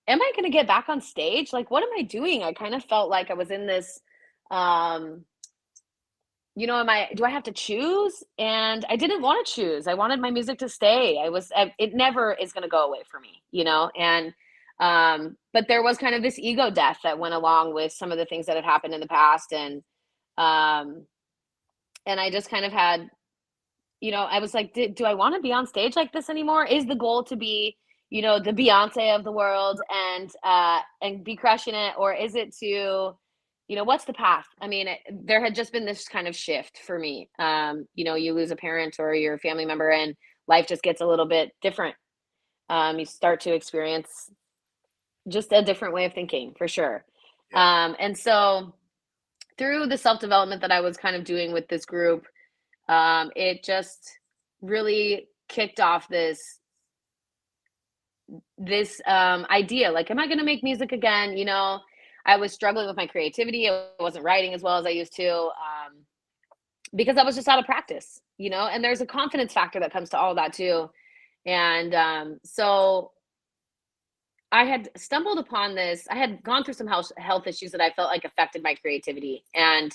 am I going to get back on stage? Like, what am I doing? I kind of felt like I was in this, um, do I have to choose? And I didn't want to choose. I wanted my music to stay. It never is going to go away for me, and, but there was kind of this ego death that went along with some of the things that had happened in the past. Um, and I just kind of had, I was like, do I want to be on stage like this anymore? Is the goal to be, the Beyonce of the world and be crushing it? Or is it to, what's the path? I mean, there had just been this kind of shift for me. You lose a parent or your family member and life just gets a little bit different. You start to experience just a different way of thinking, for sure. Yeah. And so through the self-development that I was kind of doing with this group, it just really kicked off this idea, like, am I going to make music again? I was struggling with my creativity. I wasn't writing as well as I used to, because I was just out of practice, and there's a confidence factor that comes to all of that too. And so I had stumbled upon this. I had gone through some health issues that I felt like affected my creativity and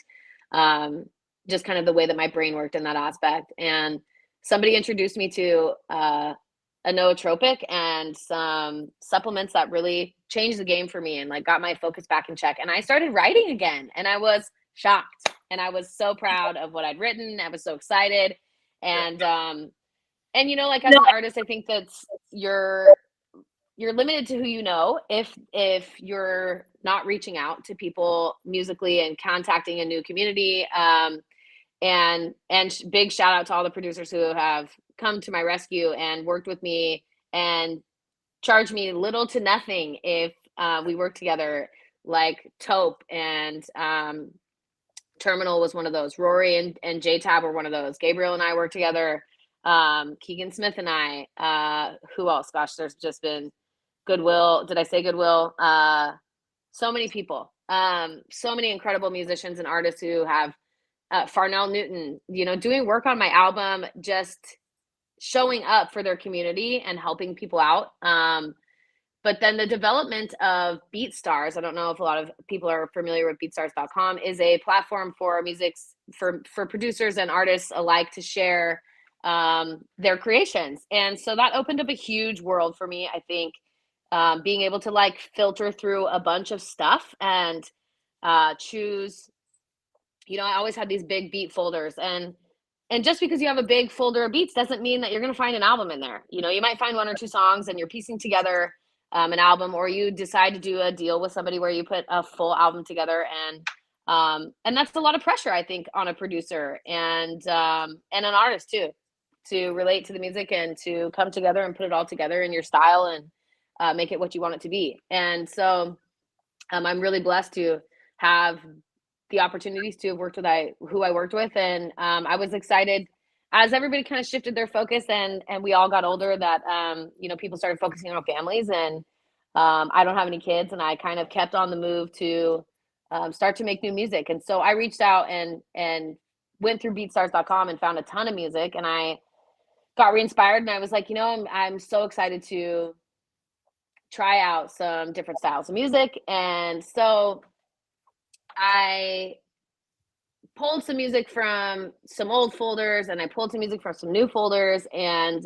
just kind of the way that my brain worked in that aspect. And somebody introduced me to a nootropic and some supplements that really changed the game for me and like got my focus back in check. And I started writing again, and I was shocked, and I was so proud of what I'd written. I was so excited. And like, as an artist, I think that's you're limited to who you know if you're not reaching out to people musically and contacting a new community. And big shout out to all the producers who have come to my rescue and worked with me and charged me little to nothing if we work together, like Taupe and Terminal was one of those. Rory and J-Tab were one of those. Gabriel and I worked together. Keegan Smith and I. Who else? Gosh, there's just been Goodwill. Did I say Goodwill? So many people. So many incredible musicians and artists who have Farnell Newton, doing work on my album, just showing up for their community and helping people out. But then the development of BeatStars, I don't know if a lot of people are familiar with BeatStars.com, is a platform for for producers and artists alike to share their creations. And so that opened up a huge world for me. I think being able to like filter through a bunch of stuff and choose, I always had these big beat folders, and just because you have a big folder of beats doesn't mean that you're going to find an album in there. You might find one or two songs and you're piecing together an album, or you decide to do a deal with somebody where you put a full album together. And that's a lot of pressure, I think, on a producer and an artist too, to relate to the music and to come together and put it all together in your style and make it what you want it to be. And so I'm really blessed to have the opportunities to have worked with who I worked with. And I was excited as everybody kind of shifted their focus and we all got older that, people started focusing on families. And I don't have any kids, and I kind of kept on the move to start to make new music. And so I reached out and went through BeatStars.com and found a ton of music, and I got re-inspired, and I was like, I'm so excited to try out some different styles of music. And so I pulled some music from some old folders, and I pulled some music from some new folders, and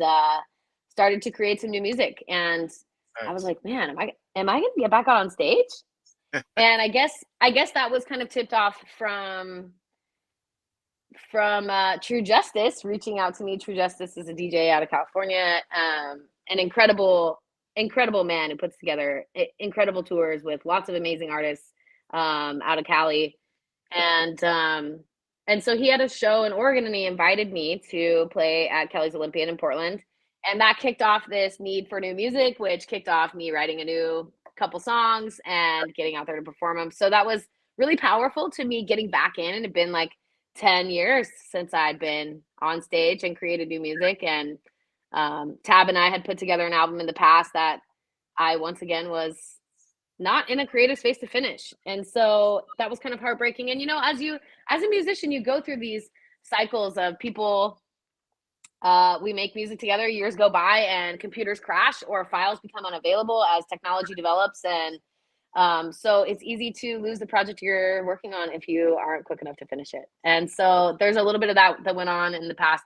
started to create some new music. And I was like, man, am I going to get back out on stage? And I guess that was kind of tipped off from True Justice reaching out to me. True Justice is a DJ out of California, an incredible man who puts together incredible tours with lots of amazing artists out of Cali. And so he had a show in Oregon, and he invited me to play at Kelly's Olympian in Portland. And that kicked off this need for new music, which kicked off me writing a new couple songs and getting out there to perform them. So that was really powerful to me getting back in. And it had been like 10 years since I'd been on stage and created new music. And Tab and I had put together an album in the past that I once again was not in a creative space to finish. And so that was kind of heartbreaking. And as a musician, you go through these cycles of people. We make music together, years go by and computers crash or files become unavailable as technology develops. And so it's easy to lose the project you're working on if you aren't quick enough to finish it. And so there's a little bit of that went on in the past,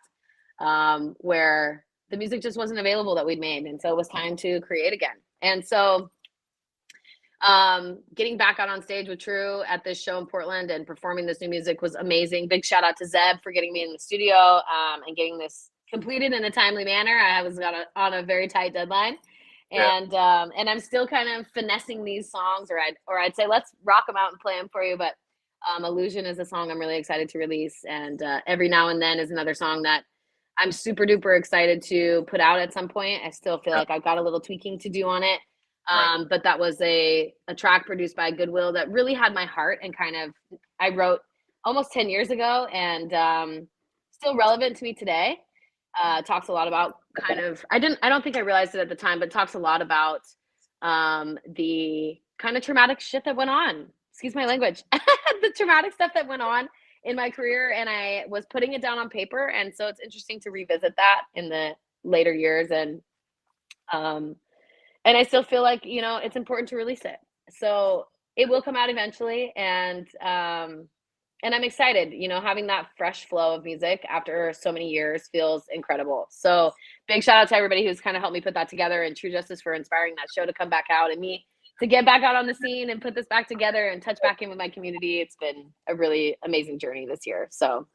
where the music just wasn't available that we'd made. And so it was time to create again. And so getting back out on stage with True at this show in Portland and performing this new music was amazing. Big shout out to Zeb for getting me in the studio and getting this completed in a timely manner. I was on a very tight deadline. And I'm still kind of finessing these songs, or I'd say let's rock them out and play them for you. But Illusion is a song I'm really excited to release, and Every Now and Then is another song that I'm super duper excited to put out at some point. I still feel like I've got a little tweaking to do on it. But that was a track produced by Goodwill that really had my heart, and I wrote almost 10 years ago, and still relevant to me today. Talks a lot about I don't think I realized it at the time, but talks a lot about the kind of traumatic shit that went on. Excuse my language. The traumatic stuff that went on in my career, and I was putting it down on paper. And so it's interesting to revisit that in the later years. And I still feel like, it's important to release it. So it will come out eventually. And I'm excited, having that fresh flow of music after so many years feels incredible. So big shout out to everybody who's kind of helped me put that together, and True Justice for inspiring that show to come back out, and me to get back out on the scene and put this back together and touch back in with my community. It's been a really amazing journey this year. So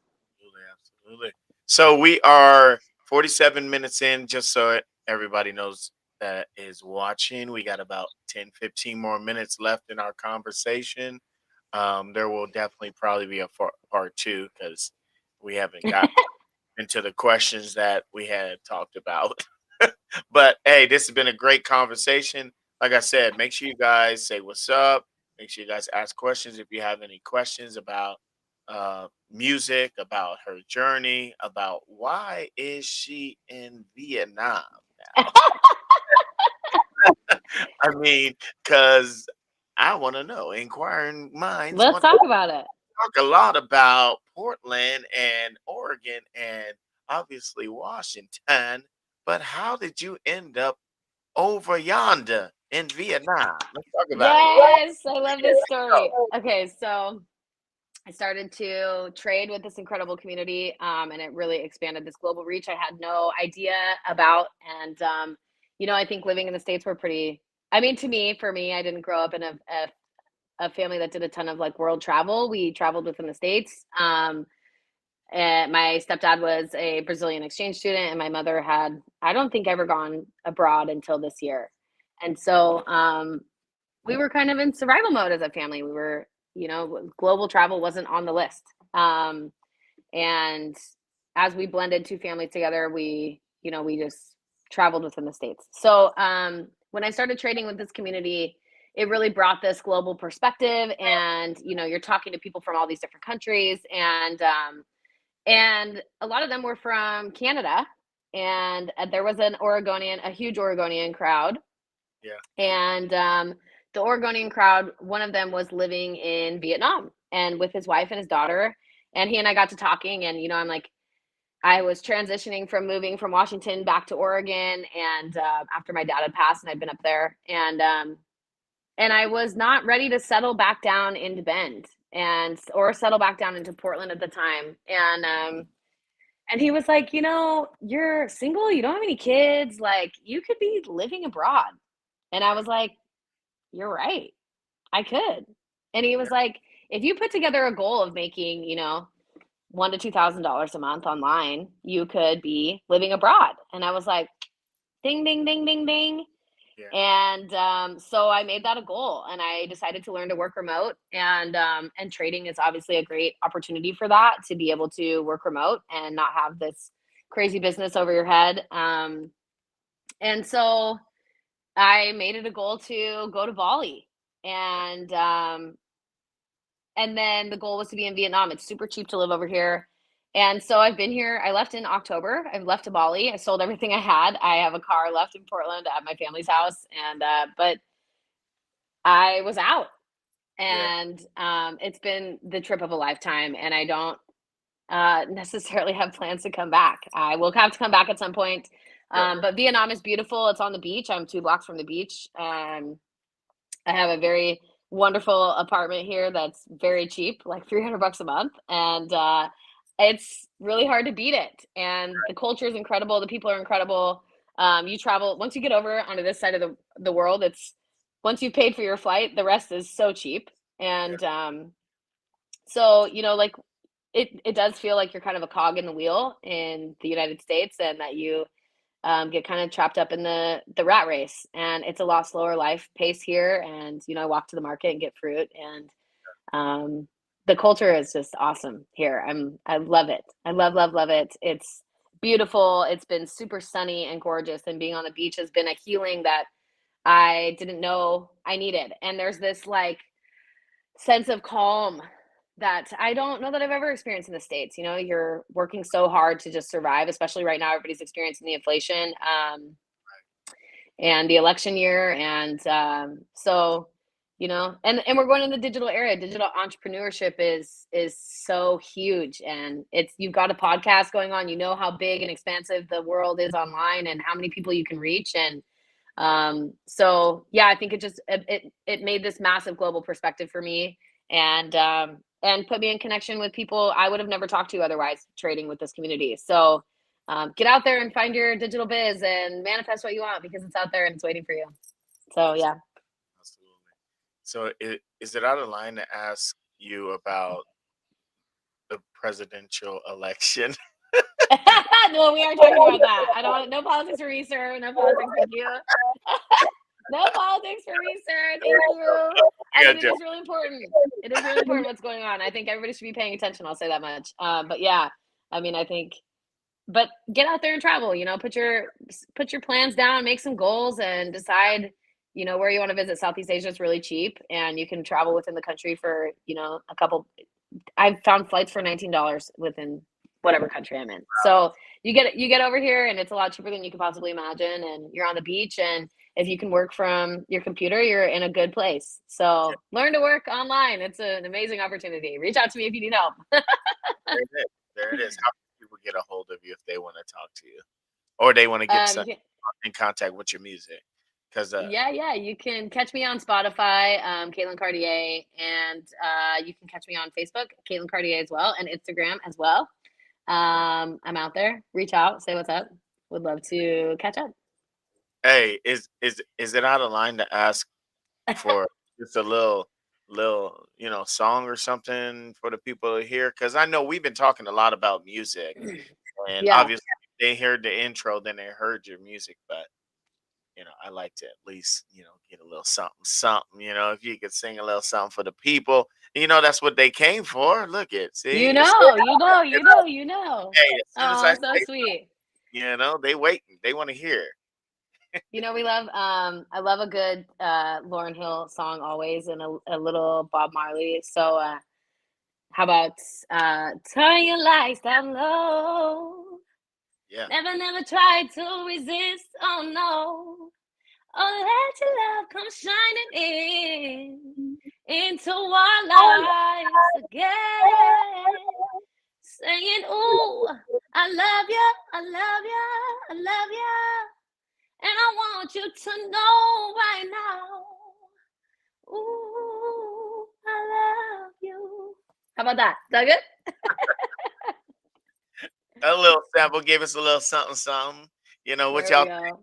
absolutely. So we are 47 minutes in, just so everybody knows that is watching. We got about 10, 15 more minutes left in our conversation. There will definitely probably be a part two, because we haven't got into the questions that we had talked about. But hey, this has been a great conversation. Like I said, make sure you guys say what's up. Make sure you guys ask questions if you have any questions about music, about her journey, about why is she in Vietnam now. I mean, because I want to know. Inquiring minds. let's talk about it. Talk a lot about Portland and Oregon and obviously Washington, but how did you end up over yonder in Vietnam? Let's talk about it. Yes, I love this story. Okay, so I started to trade with this incredible community, and it really expanded this global reach I had no idea about. And I think living in the States for me, I didn't grow up in a family that did a ton of like world travel. We traveled within the States. And my stepdad was a Brazilian exchange student, and my mother had, I don't think, ever gone abroad until this year. And so we were kind of in survival mode as a family. We were, global travel wasn't on the list. And as we blended two families together, we just traveled within the States. So when I started trading with this community, it really brought this global perspective, and you're talking to people from all these different countries, and a lot of them were from Canada, and there was a huge Oregonian crowd. Yeah. And the Oregonian crowd, one of them was living in Vietnam and with his wife and his daughter, and he and I got to talking, and I'm like, I was transitioning from moving from Washington back to Oregon, and after my dad had passed, and I'd been up there, and I was not ready to settle back down into Bend or settle back down into Portland at the time. And he was like, you're single, you don't have any kids, like you could be living abroad. And I was like, you're right, I could. And he was like, if you put together a goal of making, $1,000 to $2,000 a month online, you could be living abroad. And I was like, ding, ding, ding, ding, ding. Yeah. And so I made that a goal, and I decided to learn to work remote, and trading is obviously a great opportunity for that, to be able to work remote and not have this crazy business over your head. And so I made it a goal to go to Bali, and and then the goal was to be in Vietnam. It's super cheap to live over here. And so I've been here. I left in October. I've left to Bali. I sold everything I had. I have a car left in Portland at my family's house, and but I was out, Yeah. and it's been the trip of a lifetime. And I don't necessarily have plans to come back. I will have to come back at some point. Yeah. But Vietnam is beautiful. It's on the beach. I'm 2 blocks from the beach. I have a very wonderful apartment here that's very cheap, like $300 a month, and it's really hard to beat it. And the culture is incredible. The people are incredible. You travel once you get over onto this side of the world. It's once you've paid for your flight, the rest is so cheap. Yeah. And so like it does feel like you're kind of a cog in the wheel in the United States, and that you get kind of trapped up in the rat race. And it's a lot slower life pace here. And I walk to the market and get fruit, and the culture is just awesome here. I love it. I love it. It's beautiful. It's been super sunny and gorgeous, and being on the beach has been a healing that I didn't know I needed. And there's this like sense of calm that I don't know that I've ever experienced in the States. You're working so hard to just survive, especially right now. Everybody's experiencing the inflation and the election year. And so, and we're going in the digital era. Digital entrepreneurship is so huge. And you've got a podcast going on. How big and expansive the world is online, and how many people you can reach. And so yeah, I think it made this massive global perspective for me, and put me in connection with people I would have never talked to otherwise, trading with this community. So get out there and find your digital biz and manifest what you want, because it's out there and it's waiting for you. So yeah. Absolutely. So is it out of line to ask you about the presidential election? No, we aren't talking about that. I don't want no politics for me, sir. No politics, thank you. No politics for me, sir. Thank you. I mean, it is really important. It is really important what's going on. I think everybody should be paying attention. I'll say that much. But yeah, I mean, but get out there and travel. Put your plans down, make some goals, and decide, where you want to visit. Southeast Asia is really cheap, and you can travel within the country for, a couple. I've found flights for $19 within whatever country I'm in. So you get over here, and it's a lot cheaper than you could possibly imagine. And you're on the beach, and if you can work from your computer, you're in a good place. So learn to work online. It's an amazing opportunity. Reach out to me if you need help. There it is. How can people get a hold of you if they want to talk to you, or they want to get in contact with your music? Because yeah, you can catch me on Spotify, Caitlin Cardier, and you can catch me on Facebook, Caitlin Cardier as well, and Instagram as well. I'm out there. Reach out, say what's up. Would love to catch up. hey, is it out of line to ask for just a little song or something for the people to hear? Because I know we've been talking a lot about music, and Yeah. obviously they heard the intro, then they heard your music, but I like to at least, get a little something, if you could sing a little something for the people, that's what they came for. Look at, see, You know. Hey, as soon as Oh, I so say, sweet. they waiting, they want to hear. We love I love a good Lauryn Hill song always, and a little Bob Marley. So how about turn your lights down low? Yeah, Never tried to resist, oh no. Oh, let your love come shining into our lives again. Saying, ooh, I love you, I love you, I love you. And I want you to know right now. Ooh, I love you. How about that? Is that good? a little sample gave us a little something. What There we y'all go.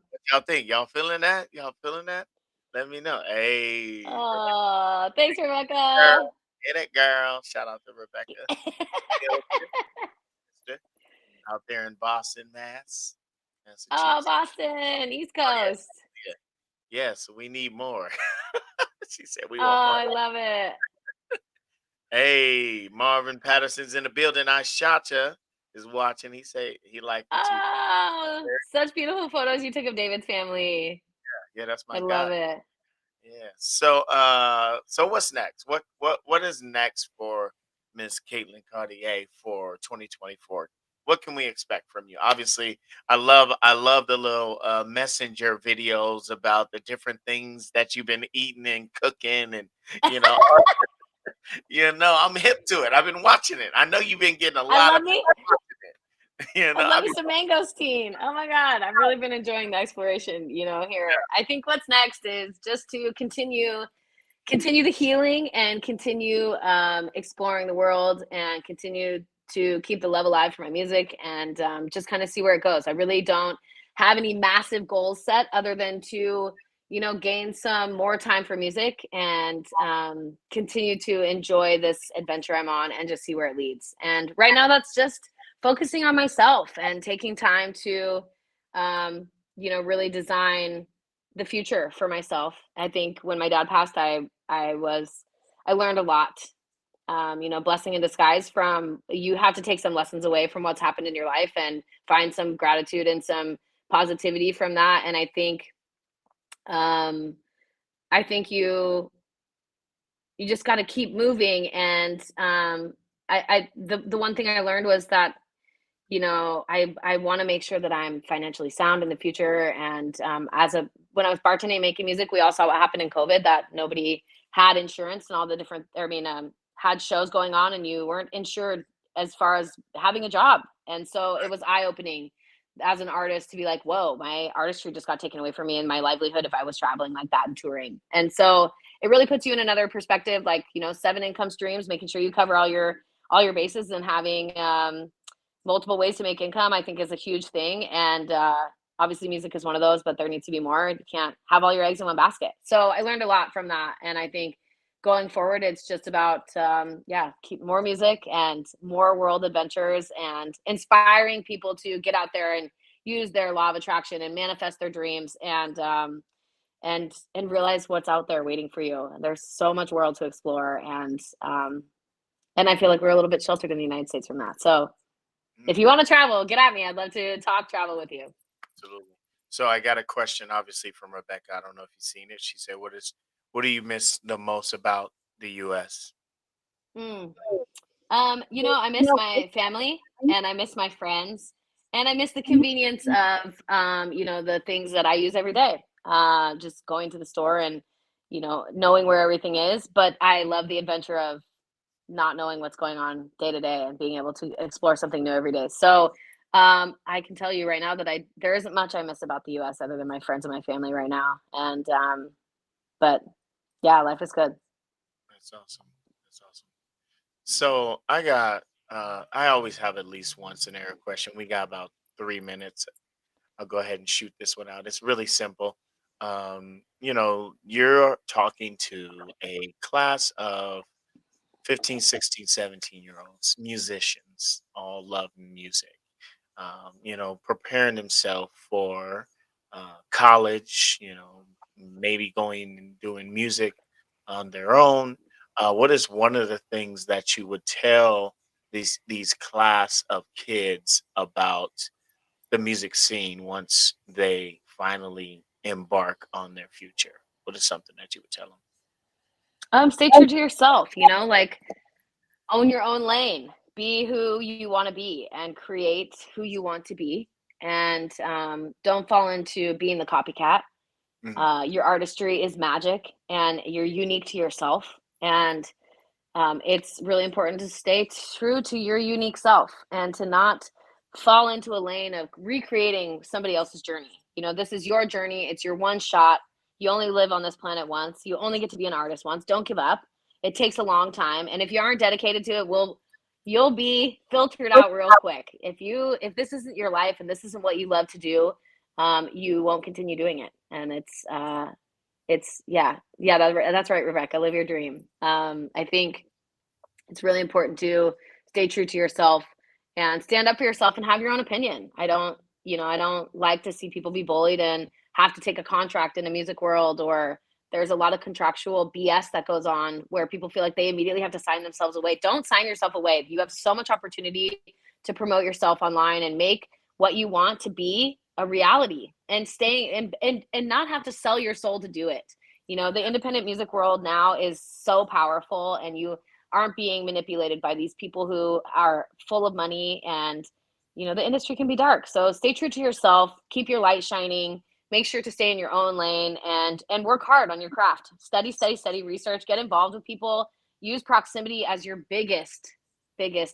think? Y'all feeling that? Y'all feeling that? Let me know. Hey, Oh, thanks, Rebecca. girl, get it, girl. Shout out to Rebecca. Sister, out there in Boston, Mass. Oh, Massachusetts. Boston, East Coast. Yeah. Yes, we need more. She said we Oh, want more. I love it. Hey, Marvin Patterson's in the building. I shot ya is watching. He say he liked what you. Oh, such beautiful photos you took of David's family. Yeah, that's my I guy. love it. Yeah. So what's next? What is next for Miss Caitlin Cardier for 2024? What can we expect from you? Obviously, I love the little messenger videos about the different things that you've been eating and cooking, and you know, I'm hip to it. I've been watching it. I know you've been getting a I lot of love me. I love I've me been, some mangosteen. Oh my God. I've really been enjoying the exploration, here. I think what's next is just to continue the healing and continue exploring the world and continue to keep the love alive for my music and just kind of see where it goes. I really don't have any massive goals set other than to, gain some more time for music and continue to enjoy this adventure I'm on and just see where it leads. And right now, that's just focusing on myself and taking time to, um, really design the future for myself. I think when my dad passed, I learned a lot. Blessing in disguise from you have to take some lessons away from what's happened in your life and find some gratitude and some positivity from that. And um, I think you just got to keep moving. And the one thing I learned was that I want to make sure that I'm financially sound in the future. And when I was bartending making music, we all saw what happened in COVID, that nobody had insurance and all the different, had shows going on and you weren't insured as far as having a job. And so it was eye opening as an artist to be like, whoa, my artistry just got taken away from me and my livelihood if I was traveling like that and touring. And so it really puts you in another perspective, like, 7 income streams, making sure you cover all your bases and having, multiple ways to make income, I think is a huge thing. And obviously music is one of those, but there needs to be more. You can't have all your eggs in one basket. So I learned a lot from that. And I think going forward, it's just about, keep more music and more world adventures and inspiring people to get out there and use their law of attraction and manifest their dreams and realize what's out there waiting for you. There's so much world to explore. And I feel like we're a little bit sheltered in the United States from that. So if you Mhm. want to travel, get at me. I'd love to talk travel with you. Absolutely. So I got a question, obviously, from Rebecca. I don't know if you've seen it. She said, what do you miss the most about the U.S.?" Mm. I miss my family and I miss my friends and I miss the convenience of, the things that I use every day. Just going to the store and, knowing where everything is. But I love the adventure of not knowing what's going on day to day and being able to explore something new every day. So I can tell you right now that there isn't much I miss about the US other than my friends and my family right now. And but yeah, life is good. That's awesome. That's awesome. So I always have at least one scenario question. We got about 3 minutes. I'll go ahead and shoot this one out. It's really simple. You're talking to a class of 15, 16, 17-year olds, musicians, all love music, preparing themselves for college, maybe going and doing music on their own. What is one of the things that you would tell these class of kids about the music scene once they finally embark on their future? What is something that you would tell them? Stay true to yourself, like own your own lane. Be who you want to be and create who you want to be. And don't fall into being the copycat. Mhm. Your artistry is magic and you're unique to yourself. And it's really important to stay true to your unique self and to not fall into a lane of recreating somebody else's journey. This is your journey, it's your one shot. You only live on this planet once, you only get to be an artist once. Don't give up. It takes a long time. And if you aren't dedicated to it, you'll be filtered out real quick. If this isn't your life and this isn't what you love to do, you won't continue doing it. And that's right, Rebecca. Live your dream. I think it's really important to stay true to yourself and stand up for yourself and have your own opinion. I don't like to see people be bullied and have to take a contract in a music world, or there's a lot of contractual BS that goes on where people feel like they immediately have to sign themselves away. Don't sign yourself away. You have so much opportunity to promote yourself online and make what you want to be a reality and stay and not have to sell your soul to do it. You know, the independent music world now is so powerful, and you aren't being manipulated by these people who are full of money. And you know, the industry can be dark, so stay true to yourself, keep your light shining, make sure to stay in your own lane, and work hard on your craft. Study, research, get involved with people, use proximity as your biggest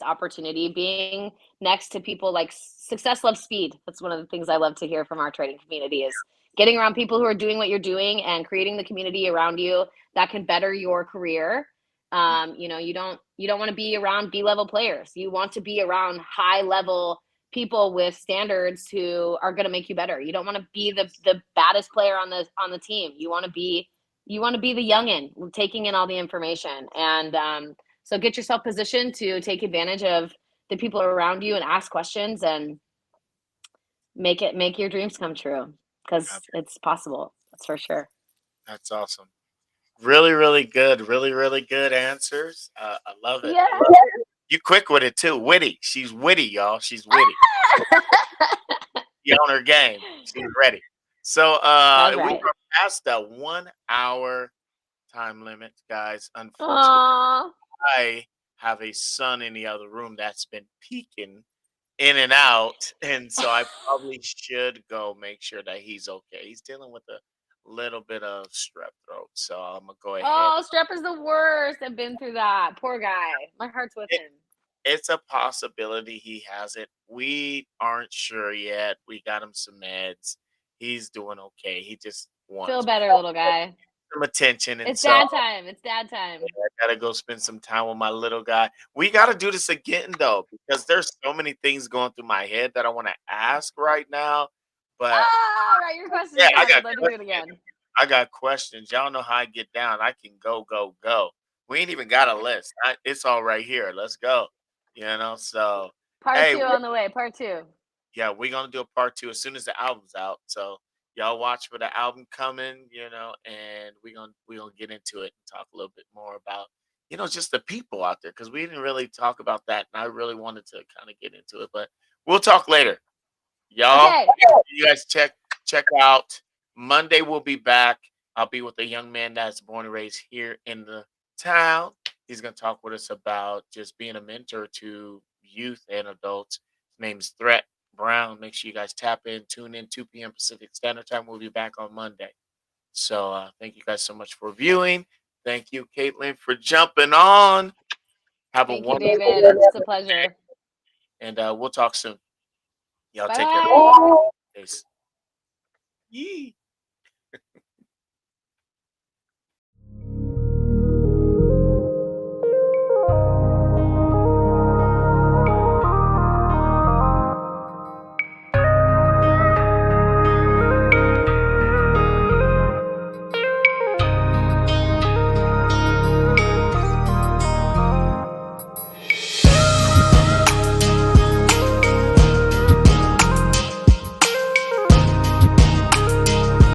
opportunity. Being next to people, like, success loves speed. That's one of the things I love to hear from our trading community, is getting around people who are doing what you're doing and creating the community around you that can better your career. You know, you don't want to be around B-level players. You want to be around high level people with standards who are going to make you better. You don't want to be the baddest player on the team. You want to be the youngin taking in all the information. And so get yourself positioned to take advantage of the people around you and ask questions and make your dreams come true, because it's possible. That's for sure. That's awesome. Really, really good. Really, really good answers. I love it. Yeah. I love it. You quick with it too. Witty. She's witty, y'all. She's witty. She on her game. She's ready. So That's we right. are past the 1 hour time limit, guys. Unfortunately, Aww. I have a son in the other room that's been peeking in and out, and so I probably should go make sure that he's okay. He's dealing with a little bit of strep throat, so I'm gonna go ahead. Oh, strep is the worst. I've been through that. Poor guy. My heart's with him. It's a possibility he has it. We aren't sure yet. We got him some meds. He's doing okay. He just wants Feel better, little guy. some attention, and It's so dad time. It's dad time. I gotta go spend some time with my little guy. We gotta do this again though, because there's so many things going through my head that I want to ask right now. But Write your questions yeah, down. I'd love to do it again. I got questions. Y'all know how I get down. I can go, go, go. We ain't even got a list. It's all right here. Let's go. So Part hey, 2 on the way. Part 2. yeah, we're gonna do a part 2 as soon as the album's out. So y'all watch for the album coming, and we're gonna get into it and talk a little bit more about just the people out there, because we didn't really talk about that, and I really wanted to kind of get into it, but we'll talk later. Y'all, Okay. you guys check out. Monday we'll be back. I'll be with a young man that's born and raised here in the town. He's gonna talk with us about just being a mentor to youth and adults. His name's Threat Brown. Make sure you guys tune in 2 p.m. Pacific Standard Time. We'll be back on Monday. So thank you guys so much for viewing. Thank you, Caitlin, for jumping on. Have Thank a you, wonderful David. It's a pleasure. and we'll talk soon. Y'all take care. Bye. Peace. Yee.